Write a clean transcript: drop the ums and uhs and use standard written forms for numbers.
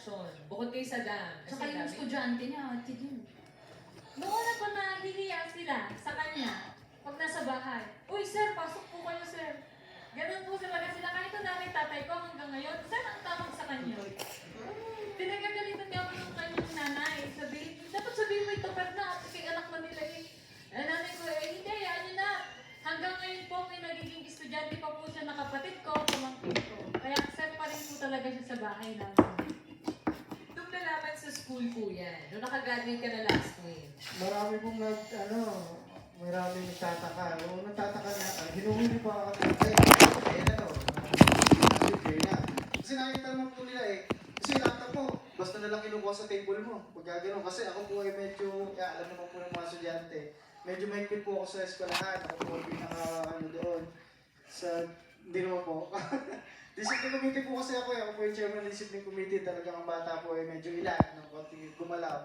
reaksyon. Bukod kay Saddam. Tsaka yung estudyante niya, tigil. Noong una pa nahihiya sila sa kanya, pag nasa bahay, uy sir, pasok po kayo sir. Ganun po sila kahit na namin tatay ko hanggang ngayon, sir ang tawag sa kanya. Pinagagalitan niya ako ng kanyang nanay. Dapat sabihin mo ito, pero na, kay anak na nila eh. Nanay ko, hindi, ano na. Hanggang ngayon po, may nagiging estudyante pa po siya na kapatid ko, pamangkin ko. Kaya sir pa rin po talaga siya sa bahay namin. Nung nalaman sa school po yan, nung nakagraduate ka na last week, Marami pong marami nagtataka. O nagtataka na, hinuhuli pa ako ng kasi nakita naman po nila eh. Kasi laptop mo, basta nalang kinukuha sa table mo. Pag gano'n, kasi ako po ay medyo, alam naman po ng mga estudyante, medyo mahigpit po ako sa eskwelahan. Ako po ay doon. Hindi naman po. Discipline committee po kasi ako eh. Ako po yung chairman ng discipline committee. Talagang ang bata po ay medyo ilan. Gumalaw.